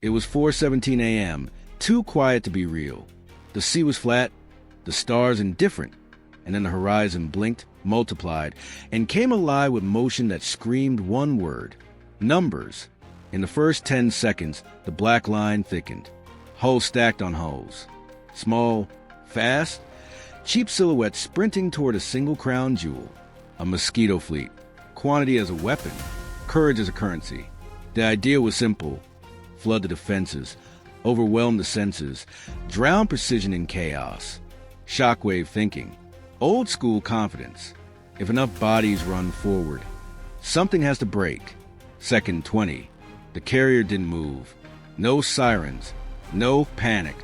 It was 4:17 a.m., too quiet to be real. The sea was flat, the stars indifferent, and then the horizon blinked, multiplied, and came alive with motion that screamed one word: numbers. In the first 10 seconds, the black line thickened. Hulls stacked on hulls. Small, fast, cheap silhouettes sprinting toward a single crown jewel. A mosquito fleet. Quantity as a weapon. Courage as a currency. The idea was simple. Flood the defenses. Overwhelm the senses. Drown precision in chaos. Shockwave thinking. Old school confidence. If enough bodies run forward, something has to break. Second 20. The carrier didn't move. No sirens. No panic.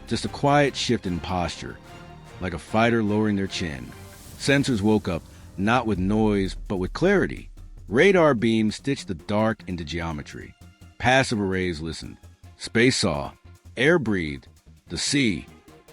Just a quiet shift in posture, like a fighter lowering their chin. Sensors woke up, not with noise, but with clarity. Radar beams stitched the dark into geometry. Passive arrays listened. Space saw. Air breathed. The sea,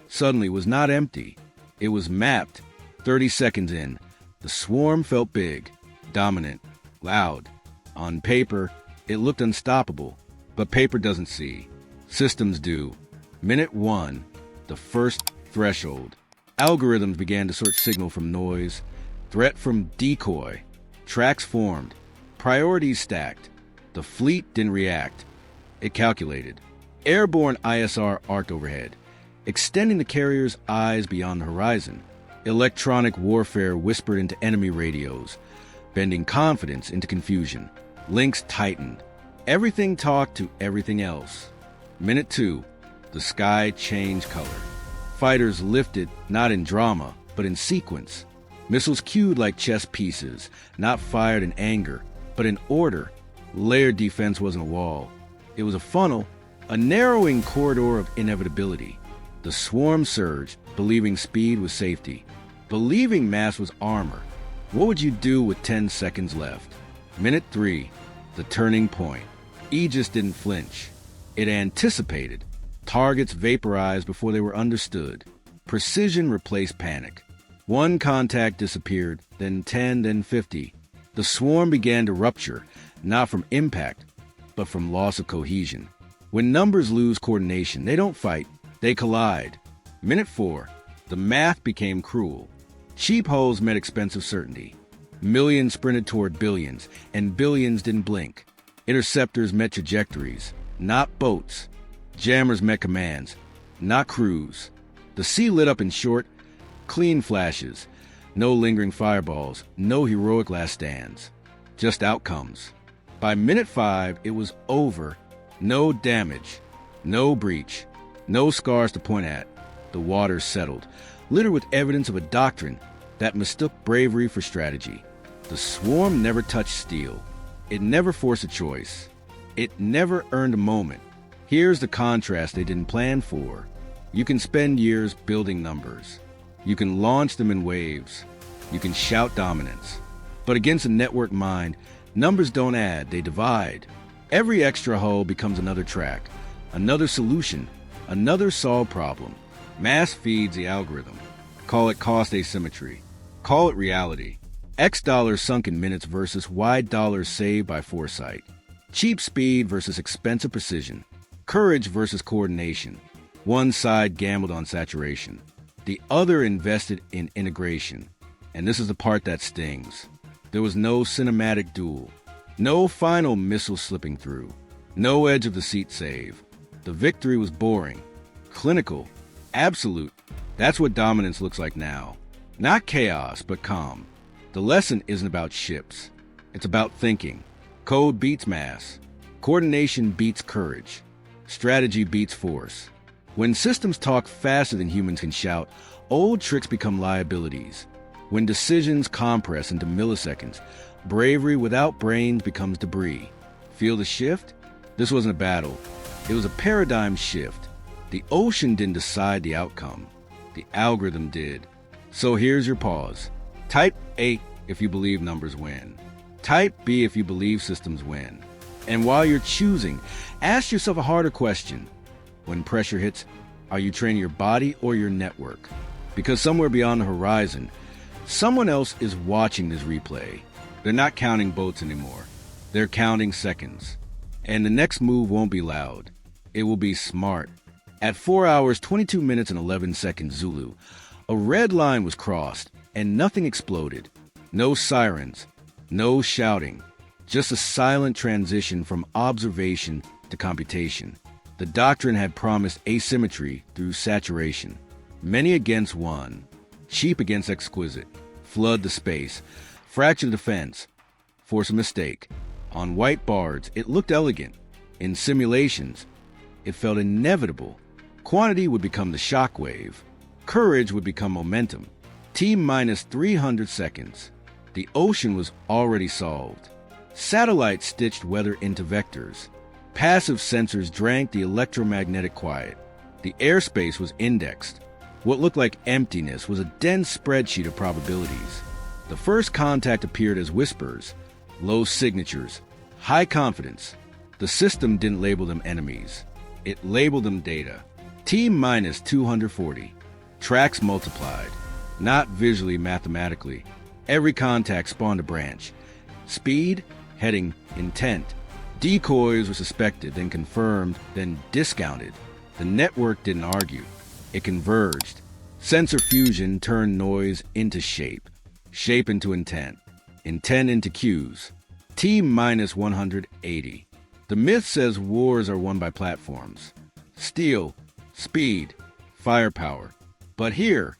suddenly, was not empty. It was mapped. 30 seconds in, the swarm felt big, dominant, loud. On paper, it looked unstoppable, but paper doesn't see. Systems do. Minute 1, the first threshold. Algorithms began to sort signal from noise, threat from decoy. Tracks formed, priorities stacked. The fleet didn't react. It calculated. Airborne ISR arced overhead, extending the carrier's eyes beyond the horizon. Electronic warfare whispered into enemy radios, bending confidence into confusion. Links tightened. Everything talked to everything else. Minute 2, the sky changed color. Fighters lifted, not in drama, but in sequence. Missiles cued like chess pieces, not fired in anger, but in order. Layered defense wasn't a wall. It was a funnel, a narrowing corridor of inevitability. The swarm surged, believing speed was safety, believing mass was armor. What would you do with 10 seconds left? Minute 3, the turning point. Aegis didn't flinch. It anticipated. Targets vaporized before they were understood. Precision replaced panic. One contact disappeared, then 10, then 50. The swarm began to rupture, not from impact, but from loss of cohesion. When numbers lose coordination, they don't fight, they collide. Minute 4, the math became cruel. Cheap holes met expensive certainty. Millions sprinted toward billions, and billions didn't blink. Interceptors met trajectories, not boats. Jammers met commands, not crews. The sea lit up in short, clean flashes. No lingering fireballs, no heroic last stands. Just outcomes. By minute 5, it was over. No damage, no breach, no scars to point at. The waters settled, littered with evidence of a doctrine that mistook bravery for strategy. The swarm never touched steel. It never forced a choice. It never earned a moment. Here's the contrast they didn't plan for. You can spend years building numbers. You can launch them in waves. You can shout dominance. But against a network mind, numbers don't add, they divide. Every extra hull becomes another track, another solution, another solved problem. Mass feeds the algorithm. Call it cost asymmetry. Call it reality. X dollars sunk in minutes versus Y dollars saved by foresight. Cheap speed versus expensive precision. Courage versus coordination. One side gambled on saturation. The other invested in integration. And this is the part that stings. There was no cinematic duel. No final missile slipping through. No edge of the seat save. The victory was boring. Clinical. Absolute. That's what dominance looks like now. Not chaos, but calm. The lesson isn't about ships. It's about thinking. Code beats mass. Coordination beats courage. Strategy beats force. When systems talk faster than humans can shout, old tricks become liabilities. When decisions compress into milliseconds, bravery without brains becomes debris. Feel the shift? This wasn't a battle. It was a paradigm shift. The ocean didn't decide the outcome. The algorithm did. So here's your pause. Type A if you believe numbers win. Type B if you believe systems win. And while you're choosing, ask yourself a harder question. When pressure hits, are you training your body or your network? Because somewhere beyond the horizon, someone else is watching this replay. They're not counting boats anymore. They're counting seconds. And the next move won't be loud. It will be smart. At 4 hours, 22 minutes, and 11 seconds Zulu, a red line was crossed, and nothing exploded. No sirens, no shouting, just a silent transition from observation to computation. The doctrine had promised asymmetry through saturation. Many against one, cheap against exquisite. Flood the space, fracture the defense, force a mistake. On white boards, it looked elegant. In simulations, it felt inevitable. Quantity would become the shock wave. Courage would become momentum. T-minus 300 seconds. The ocean was already solved. Satellites stitched weather into vectors. Passive sensors drank the electromagnetic quiet. The airspace was indexed. What looked like emptiness was a dense spreadsheet of probabilities. The first contact appeared as whispers, low signatures, high confidence. The system didn't label them enemies. It labeled them data. T-minus 240. Tracks multiplied. Not visually, mathematically. Every contact spawned a branch. Speed, heading, intent. Decoys were suspected, then confirmed, then discounted. The network didn't argue. It converged. Sensor fusion turned noise into shape. Shape into intent. Intent into cues. T-minus 180. The myth says wars are won by platforms. Steel, speed, firepower. But here,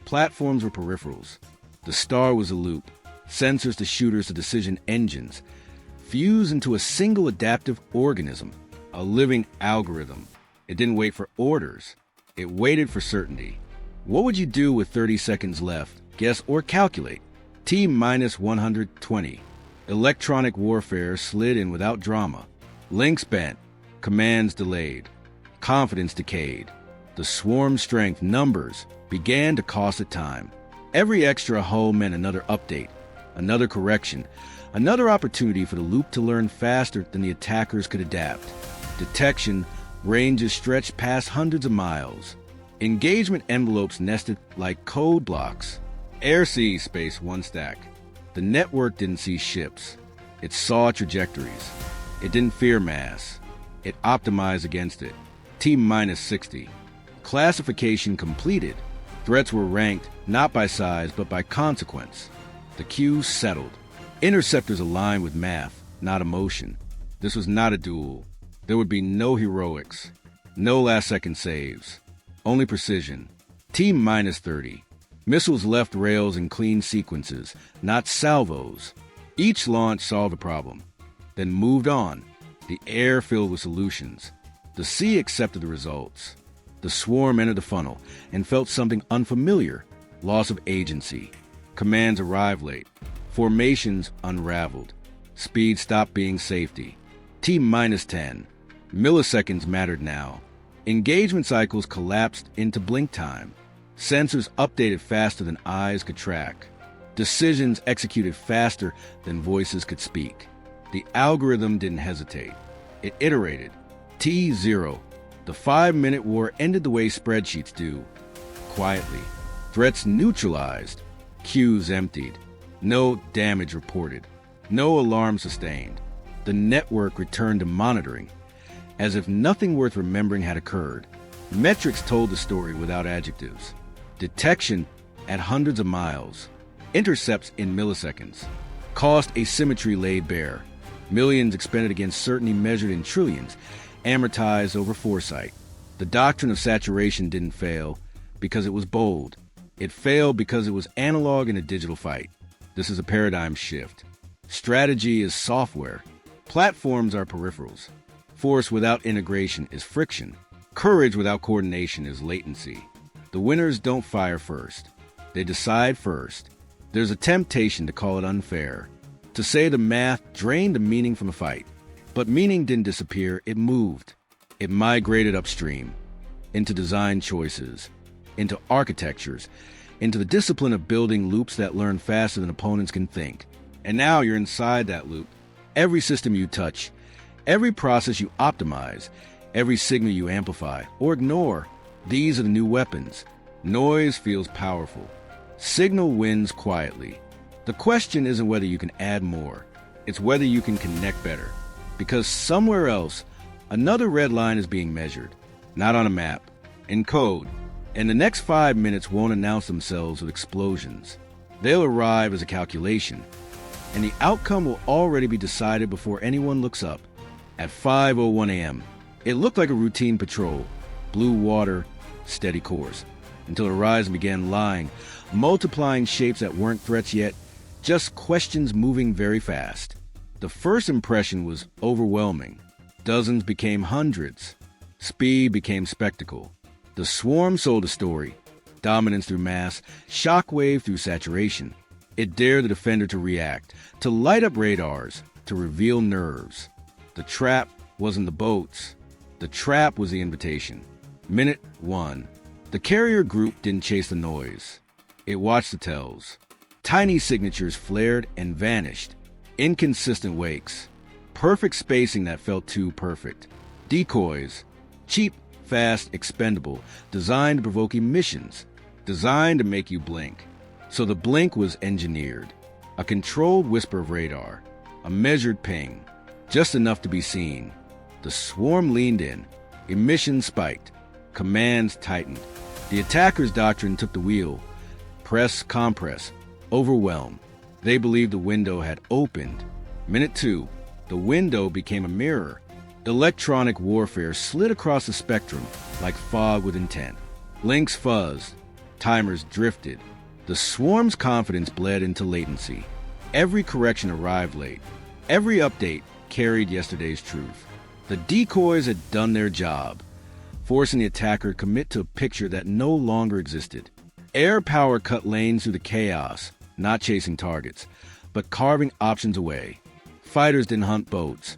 platforms were peripherals. The star was a loop. Sensors to shooters to decision engines. Fused into a single adaptive organism, a living algorithm. It didn't wait for orders. It waited for certainty. What would you do with 30 seconds left? Guess or calculate. T-minus 120. Electronic warfare slid in without drama. Links bent. Commands delayed. Confidence decayed. The swarm strength numbers began to cost it time. Every extra hull meant another update, another correction, another opportunity for the loop to learn faster than the attackers could adapt. Detection ranges stretched past hundreds of miles. Engagement envelopes nested like code blocks. Air-sea space one stack. The network didn't see ships. It saw trajectories. It didn't fear mass. It optimized against it. T-minus 60. Classification completed. Threats were ranked not by size but by consequence. The queues settled. Interceptors aligned with math, not emotion. This was not a duel. There would be no heroics, no last-second saves, only precision. T-minus 30. Missiles left rails in clean sequences, not salvos. Each launch solved a problem, then moved on. The air filled with solutions. The sea accepted the results. The swarm entered the funnel and felt something unfamiliar, loss of agency. Commands arrived late. Formations unraveled. Speed stopped being safety. T-minus 10. Milliseconds mattered now. Engagement cycles collapsed into blink time. Sensors updated faster than eyes could track. Decisions executed faster than voices could speak. The algorithm didn't hesitate. It iterated. T0. The 5-minute war ended the way spreadsheets do. Quietly. Threats neutralized. Queues emptied. No damage reported. No alarm sustained. The network returned to monitoring, as if nothing worth remembering had occurred. Metrics told the story without adjectives. Detection at hundreds of miles. Intercepts in milliseconds. Cost asymmetry laid bare. Millions expended against certainty measured in trillions, amortized over foresight. The doctrine of saturation didn't fail because it was bold. It failed because it was analog in a digital fight. This is a paradigm shift. Strategy is software. Platforms are peripherals. Force without integration is friction. Courage without coordination is latency. The winners don't fire first. They decide first. There's a temptation to call it unfair, to say the math drained the meaning from a fight. But meaning didn't disappear, it moved. It migrated upstream, into design choices, into architectures, into the discipline of building loops that learn faster than opponents can think. And now you're inside that loop. Every system you touch, every process you optimize, every signal you amplify or ignore, these are the new weapons. Noise feels powerful. Signal wins quietly. The question isn't whether you can add more. It's whether you can connect better. Because somewhere else, Another red line is being measured, not on a map, in code, and the next 5 minutes won't announce themselves with explosions. They'll arrive as a calculation, and the outcome will already be decided before anyone looks up. At 5:01 a.m., it looked like a routine patrol, blue water, steady course, until the horizon began lying, multiplying shapes that weren't threats yet, just questions moving very fast. The first impression was overwhelming. Dozens became hundreds. Speed became spectacle. The swarm sold a story. Dominance through mass, shockwave through saturation. It dared the defender to react, to light up radars, to reveal nerves. The trap wasn't the boats. The trap was the invitation. Minute 1. The carrier group didn't chase the noise. It watched the tells. Tiny signatures flared and vanished. Inconsistent wakes. Perfect spacing that felt too perfect. Decoys. Cheap, fast, expendable. Designed to provoke emissions. Designed to make you blink. So the blink was engineered. A controlled whisper of radar. A measured ping. Just enough to be seen. The swarm leaned in. Emissions spiked. Commands tightened. The attacker's doctrine took the wheel. Press, compress. Overwhelm. They believed the window had opened. Minute 2. The window became a mirror. Electronic warfare slid across the spectrum like fog with intent. Links fuzzed. Timers drifted. The swarm's confidence bled into latency. Every correction arrived late. Every update carried yesterday's truth. The decoys had done their job, forcing the attacker to commit to a picture that no longer existed. Air power cut lanes through the chaos, not chasing targets, but carving options away. Fighters didn't hunt boats.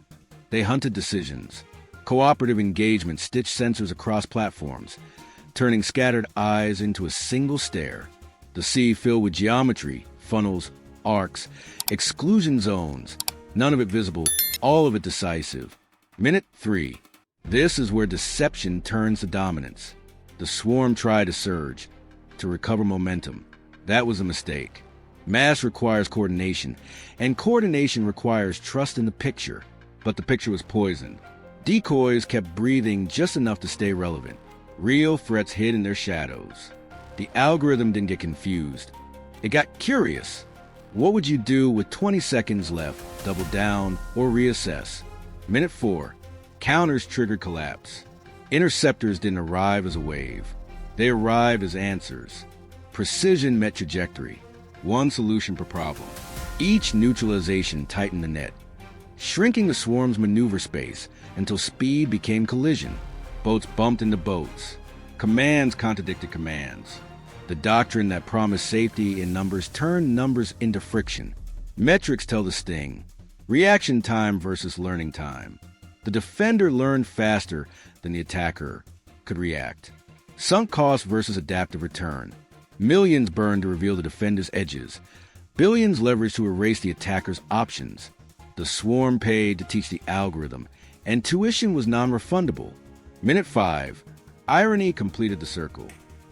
They hunted decisions. Cooperative engagement stitched sensors across platforms, turning scattered eyes into a single stare. The sea filled with geometry, funnels, arcs, exclusion zones, none of it visible, all of it decisive. Minute 3. This is where deception turns to dominance. The swarm tried to surge, to recover momentum. That was a mistake. Mass requires coordination, and coordination requires trust in the picture. But the picture was poisoned. Decoys kept breathing just enough to stay relevant. Real threats hid in their shadows. The algorithm didn't get confused. It got curious. What would you do with 20 seconds left? Double down or reassess? Minute 4. Counters triggered collapse. Interceptors didn't arrive as a wave. They arrived as answers. Precision met trajectory. One solution per problem. Each neutralization tightened the net, shrinking the swarm's maneuver space until speed became collision. Boats bumped into boats. Commands contradicted commands. The doctrine that promised safety in numbers turned numbers into friction. Metrics tell the sting. Reaction time versus learning time. The defender learned faster than the attacker could react. Sunk cost versus adaptive return. Millions burned to reveal the defender's edges. Billions leveraged to erase the attacker's options. The swarm paid to teach the algorithm, and tuition was non-refundable. Minute 5. Irony completed the circle.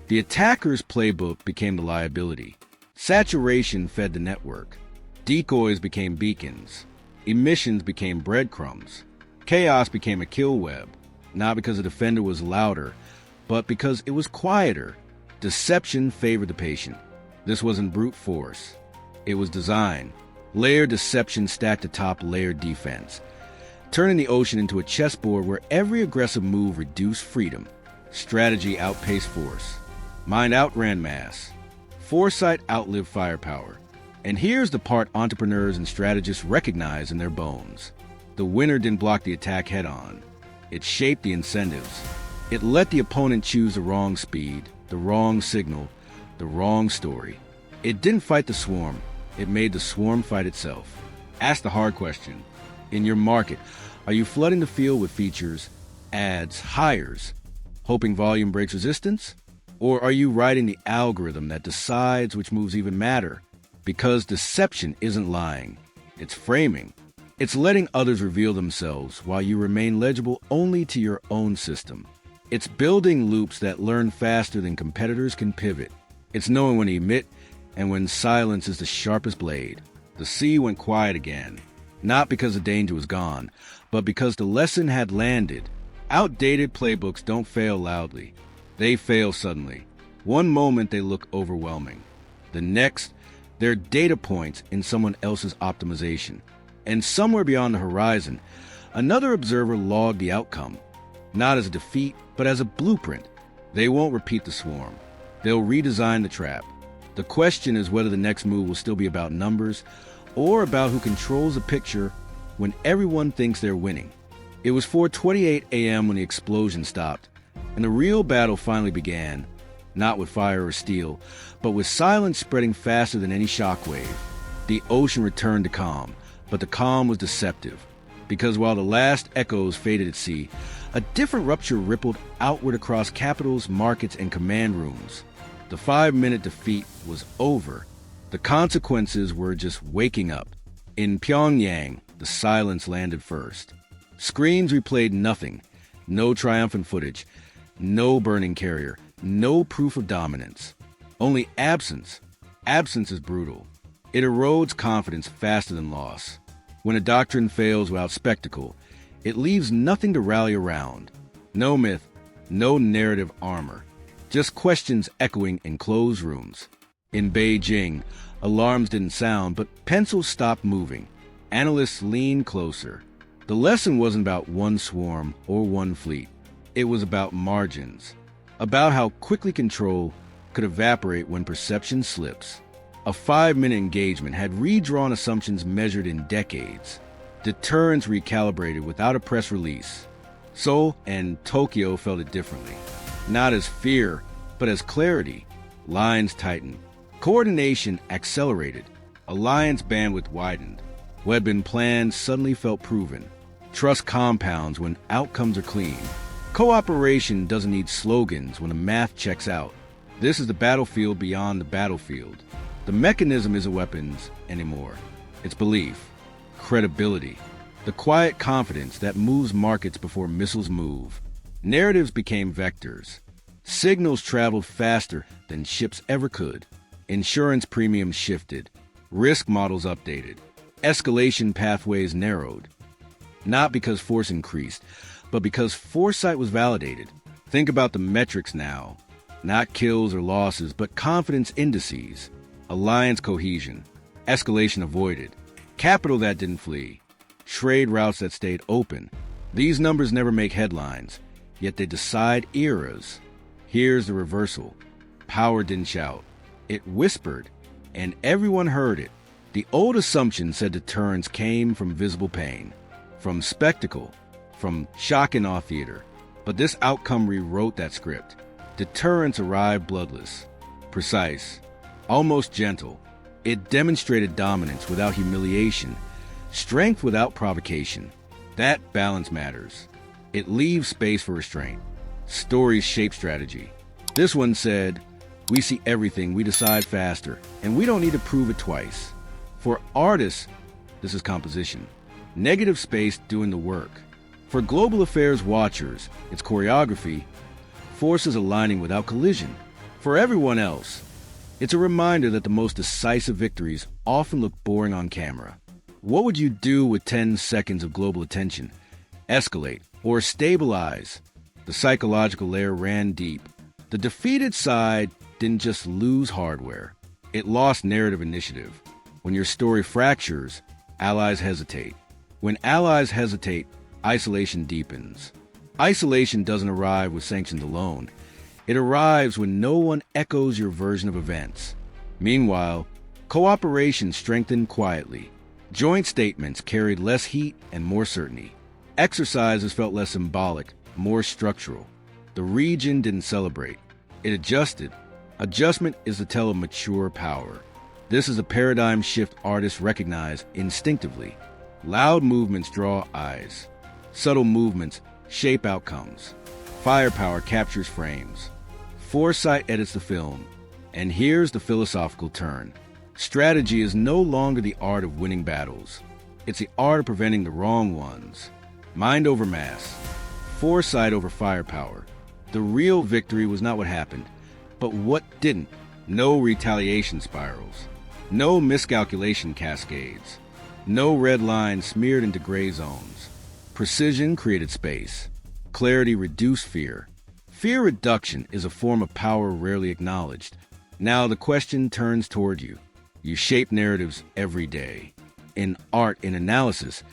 The attacker's playbook became the liability. Saturation fed the network. Decoys became beacons. Emissions became breadcrumbs. Chaos became a kill web, not because the defender was louder, but because it was quieter. Deception favored the patient. This wasn't brute force. It was design. Layered deception stacked atop layered defense, turning the ocean into a chessboard where every aggressive move reduced freedom. Strategy outpaced force. Mind outran mass. Foresight outlived firepower. And here's the part entrepreneurs and strategists recognize in their bones. The winner didn't block the attack head-on. It shaped the incentives. It let the opponent choose the wrong speed, the wrong signal, the wrong story. It didn't fight the swarm. It made the swarm fight itself. Ask the hard question. In your market, are you flooding the field with features, ads, hires, hoping volume breaks resistance? Or are you writing the algorithm that decides which moves even matter? Because deception isn't lying. It's framing. It's letting others reveal themselves while you remain legible only to your own system. It's building loops that learn faster than competitors can pivot. It's knowing when to emit and when silence is the sharpest blade. The sea went quiet again. Not because the danger was gone, but because the lesson had landed. Outdated playbooks don't fail loudly. They fail suddenly. One moment they look overwhelming. The next, they're data points in someone else's optimization. And somewhere beyond the horizon, another observer logged the outcome, not as a defeat, but as a blueprint. They won't repeat the swarm. They'll redesign the trap. The question is whether the next move will still be about numbers or about who controls the picture when everyone thinks they're winning. It was 4:28 a.m. when the explosion stopped, and the real battle finally began, not with fire or steel, but with silence spreading faster than any shockwave. The ocean returned to calm, but the calm was deceptive, because while the last echoes faded at sea, a different rupture rippled outward across capitals, markets, and command rooms. The 5-minute defeat was over. The consequences were just waking up. In Pyongyang, the silence landed first. Screens replayed nothing. No triumphant footage. No burning carrier. No proof of dominance. Only absence. Absence is brutal. It erodes confidence faster than loss. When a doctrine fails without spectacle, it leaves nothing to rally around. No myth, no narrative armor. Just questions echoing in closed rooms. In Beijing, alarms didn't sound, but pencils stopped moving. Analysts leaned closer. The lesson wasn't about one swarm or one fleet. It was about margins. About how quickly control could evaporate when perception slips. A 5-minute engagement had redrawn assumptions measured in decades. Deterrence recalibrated without a press release. Seoul and Tokyo felt it differently. Not as fear, but as clarity. Lines tightened. Coordination accelerated. Alliance bandwidth widened. What had been planned suddenly felt proven. Trust compounds when outcomes are clean. Cooperation doesn't need slogans when the math checks out. This is the battlefield beyond the battlefield. The mechanism isn't weapons anymore. It's belief, credibility, the quiet confidence that moves markets before missiles move. Narratives became vectors. Signals traveled faster than ships ever could. Insurance premiums shifted. Risk models updated. Escalation pathways narrowed. Not because force increased, but because foresight was validated. Think about the metrics now. Not kills or losses, but confidence indices. Alliance cohesion. Escalation avoided. Capital that didn't flee. Trade routes that stayed open. These numbers never make headlines, yet they decide eras. Here's the reversal. Power didn't shout. It whispered, and everyone heard it. The old assumption said deterrence came from visible pain, from spectacle, from shock and awe theater. But this outcome rewrote that script. Deterrence arrived bloodless, precise, almost gentle. It demonstrated dominance without humiliation, strength without provocation. That balance matters. It leaves space for restraint. Stories shape strategy. This one said, "We see everything, we decide faster, and we don't need to prove it twice." For artists, this is composition. Negative space doing the work. For global affairs watchers, it's choreography. Forces aligning without collision. For everyone else, it's a reminder that the most decisive victories often look boring on camera. What would you do with 10 seconds of global attention? Escalate or stabilize? The psychological layer ran deep. The defeated side didn't just lose hardware. It lost narrative initiative. When your story fractures, allies hesitate. When allies hesitate, isolation deepens. Isolation doesn't arrive with sanctions alone. It arrives when no one echoes your version of events. Meanwhile, cooperation strengthened quietly. Joint statements carried less heat and more certainty. Exercises felt less symbolic, more structural. The region didn't celebrate. It adjusted. Adjustment is the tell of mature power. This is a paradigm shift artists recognize instinctively. Loud movements draw eyes. Subtle movements shape outcomes. Firepower captures frames. Foresight edits the film. And here's the philosophical turn. Strategy is no longer the art of winning battles. It's the art of preventing the wrong ones. Mind over mass. Foresight over firepower. The real victory was not what happened, but what didn't. No retaliation spirals. No miscalculation cascades. No red lines smeared into gray zones. Precision created space. Clarity reduced fear. Fear reduction is a form of power rarely acknowledged. Now the question turns toward you. You shape narratives every day. In art and analysis,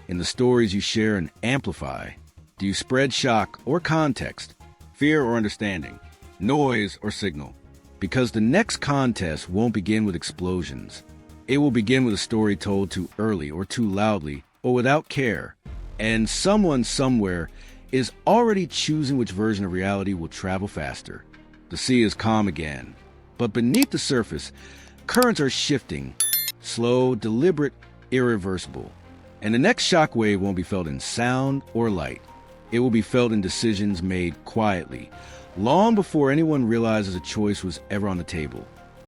in the stories you share and amplify. Do you spread shock or context, fear or understanding, noise or signal? Because the next contest won't begin with explosions. It will begin with a story told too early or too loudly or without care. And someone somewhere is already choosing which version of reality will travel faster. The sea is calm again. But beneath the surface, currents are shifting, slow, deliberate, irreversible. And the next shockwave won't be felt in sound or light. It will be felt in decisions made quietly, long before anyone realizes a choice was ever on the table.